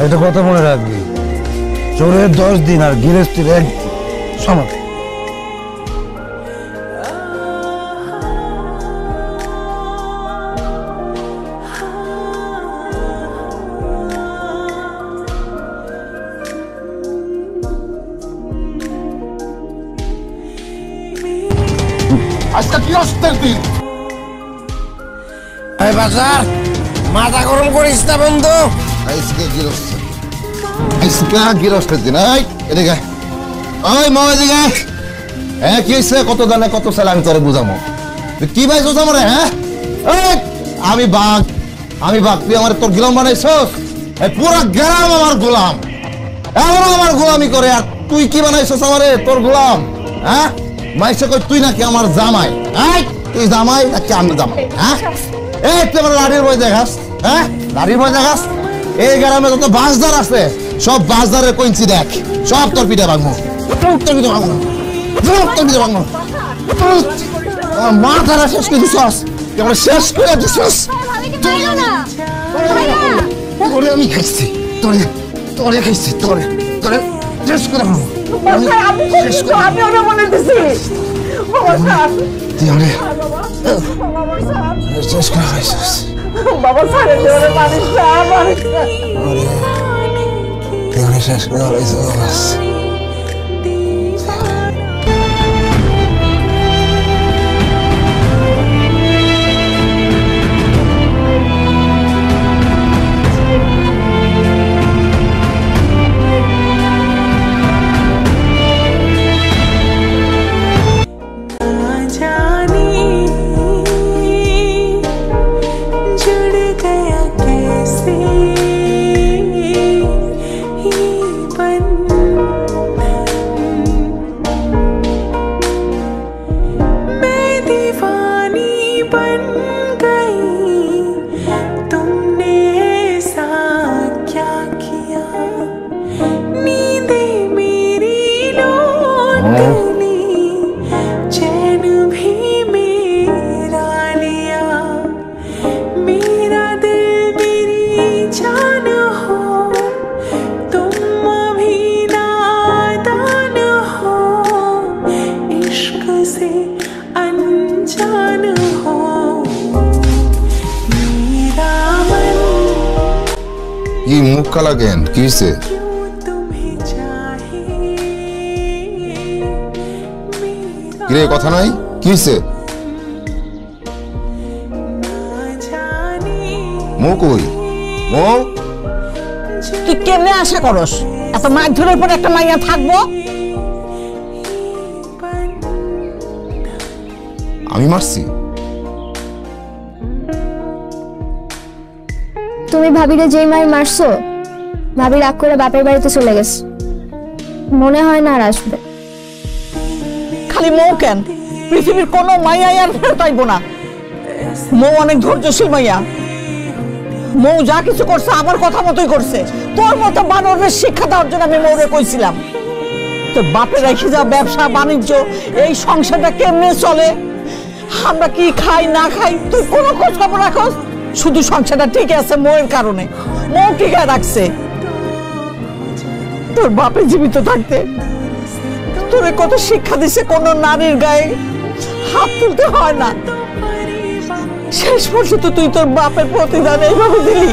একটা কথা মনে রাখবি, চোরের 10 দিন আর গৃহস্থের 1 দিন সমান। আজকে গৃহস্থের দিন। এই বাজার মাথা গরম করিস না বন্ধু। আজকে গৃহস্থের দিন। এদিকে ওই মা এদিকে। হ্যাঁ কি হয়েছে? কত দানে কত সালে আমি তোরে বুঝামো। তুই কি পাইছস আমারে? হ্যাঁ আমি বাঘ তুই আমার তোর গোলাম বানাইছস? পুরা গ্রাম আমার গোলাম, এমন আমার গোলামি করে। আর তুই কি বানাইছস আমারে তোর গোলাম? হ্যাঁ মাইসে কই তুই নাকি আমার জামাই? তুই জামাই নাকি আমি জামাই? হ্যাঁ তুই আমার লাড়ির বই দেখাস? হ্যাঁ লাড়ির বই দেখাস? এই গ্রামে যত বাসদার আছে সব বাসদারের কইছি দেখ, সব তোর পিঠে ভাঙবো, তোর পিঠে ভাঙবো, তোর পিঠে ভাঙবো। মাথাটা শেষ করে দিছস, শেষ করে দিছস। তোরে আমি খাইছি, তোরে খাইছি, তোরে শেষ করে ভাঙবো। আমি ওরা মনে দিছি শেষ করে খাইছিস বাবা। সারে দেওয়ারে মানুষ শেষ করে খাইছিস। মুখ কালা কেন? কি হয়েছে? কিরে কথা নাই? কি হয়েছে? মো কই? মো তুই কেমনে আশা করস এত মারধরের পর একটা মাইয়া থাকবো? আমি মারছি? তুমি ভাবিরে যেই মায়ের মারছো, ভাবি রাগ করে বাপের বাড়িতে চলে গেছে, মনে হয় না আর আসবে। খালি মৌ কেন, পৃথিবীর কোনো মাইয়াই আর ফেরত আইবো না। মৌ অনেক ধৈর্যশীল মাইয়া। মৌ যা কিছু করছে আমার কথা মতোই করছে। তোর মতো বানরের শিক্ষা দেওয়ার জন্য আমি মৌরে কইছিলাম তোর বাপের রেখে যাওয়া ব্যবসা বাণিজ্য, এই সংসারটা কেমনে চলে, আমরা কি খাই না খাই, তুই কোনো খোঁজ খবর রাখস? শুধু সংসারটা ঠিক আছে মৌয়ের কারণে। মৌ টিকা রাখছে। তোর বাপে জীবিত থাকতে তোরে কত শিক্ষা দিছে, কোন নারীর গায়ে হাত তুলতে হয় না। শেষ পর্যন্ত তুই তোর বাপের প্রতিদান এইভাবে দিলি।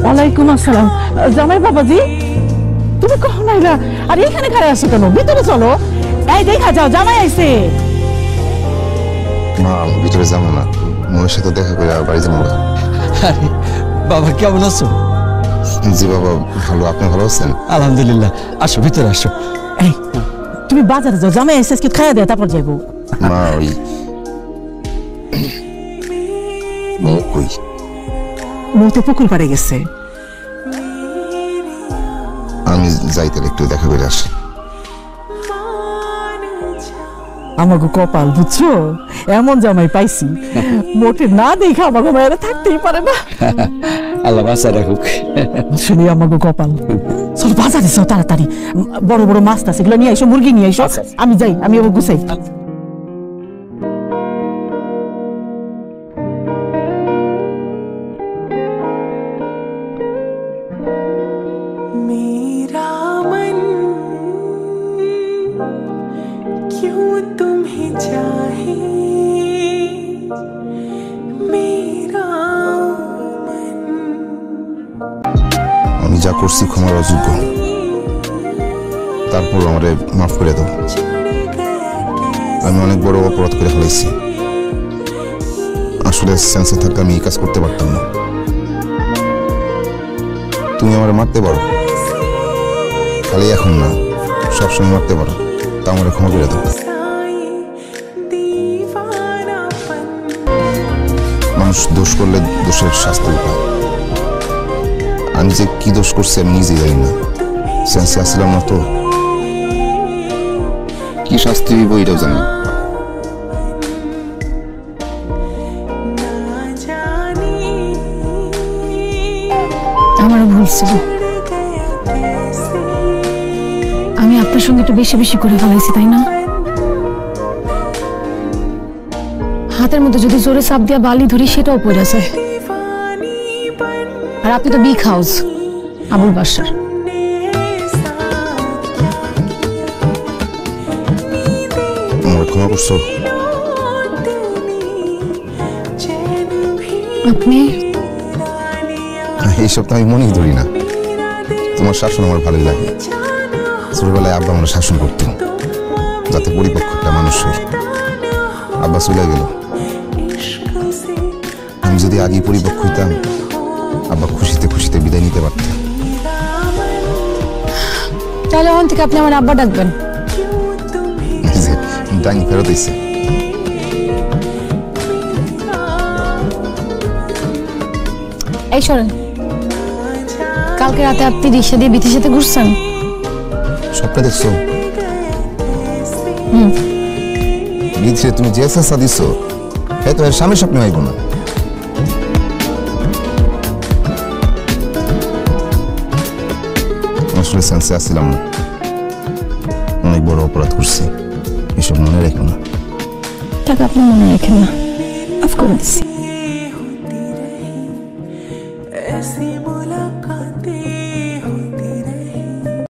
ওয়ালাইকুম আসসালাম। জামাই বাবাজি, তুমি কখন আইলা? আর এখানে খাড়া আছো কেন? ভিতরে চলো। এই দেখা যাও, জামাই আইছে। মা ভিতরে যাবো না, মোর সাথে দেখা করে বাড়ি যাবো। বাবা কেমন আছো? জি বাবা ভালো, আপনি ভালো আছেন? আলহামদুলিল্লাহ। আসো ভিতরে আসো। এই তুমি বাজারে যাও, জামাই আইছে, আজকে খাইয়া দেয় তারপর যাইবো। মা ওই মৌ কই? মৌ তো পুকুর পাড়ে গেছে। আমি যাইতে একটু দেখা করে আসি। আমাকে কপাল বুঝছো, এমন জামাই পাইছি, মোটে না দেখে আমাকে মায়েরা থাকতেই পারে না। আল্লাহ বাঁচা রাখুক। শুনি আমাকে কপাল। চল বাজারে যাও তাড়াতাড়ি, বড় বড় মাছ আছে এগুলো নিয়ে আইসো, মুরগি নিয়ে আইসো। আমি যাই, আমি আবার গুছাই। मेरा मन क्यों तुम्हें चाहे, मेरा मन। আমি যা করছি ক্ষমার অযোগ্য, তারপর আমারে মাফ করে দাও। আমি অনেক বড় অপরাধ করে ফেলেছি। আসলে সেন্সে থাকলে আমি এই কাজ করতে পারতাম না। তুমি আমারে মারতে পারো, খালি এখন না, সবসময় মারতে পারো, তা আমারে ক্ষমা করে দাও। মানুষ দোষ করলে দোষের শাস্তি পায়। আমি যে কি দোষ করছি আমি নিজেই জানি না। সেন্সে আসছিলাম না তো, কি শাস্তি হইব এটাও জানি না। আমারও ভুল ছিল, আমি আপনার সঙ্গে একটু বেশি বেশি করে ফেলাইছি, তাই না? হাতের মধ্যে যদি জোরে চাপ দিয়া বালি ধরি সেটাও পড়ে যায়। আর আপনি তো বিগ হাউস আবুল বাসার, আমার ক্ষমা করছো? আপনি এইসব তো আমি মনেই ধরি না। তোমার শাসন আমার ভালোই লাগে। ছোটবেলায় আব্বা আমার শাসন করতেন, যাতে পরিপক্ক একটা মানুষ হই। আব্বা চলে গেল, আমি যদি আগেই পরিপক্ক হইতাম, আব্বা খুশিতে খুশিতে বিদায় নিতে পারতেন। তাহলে ওখান থেকে আপনি আমার আব্বা ডাকবেন। ডাইনি ফেরত হইছে। এই শোনেন, কালকে রাতে আপনি রিক্সা দিয়ে বিথির সাথে ঘুরছেন? স্বপ্নে দেখছো? বিথে তুমি যে চেষ্টা দিচ্ছ, হয়তো এর স্বামীর স্বপ্নে আইব না। আসলে সেন্সে আসছিলাম না, অনেক বড় অপরাধ করছি, এসব মনে রেখো না। টাকা আপনি মনে রাখেন না, মাফ করে দিচ্ছি। ऐसी मुलाकात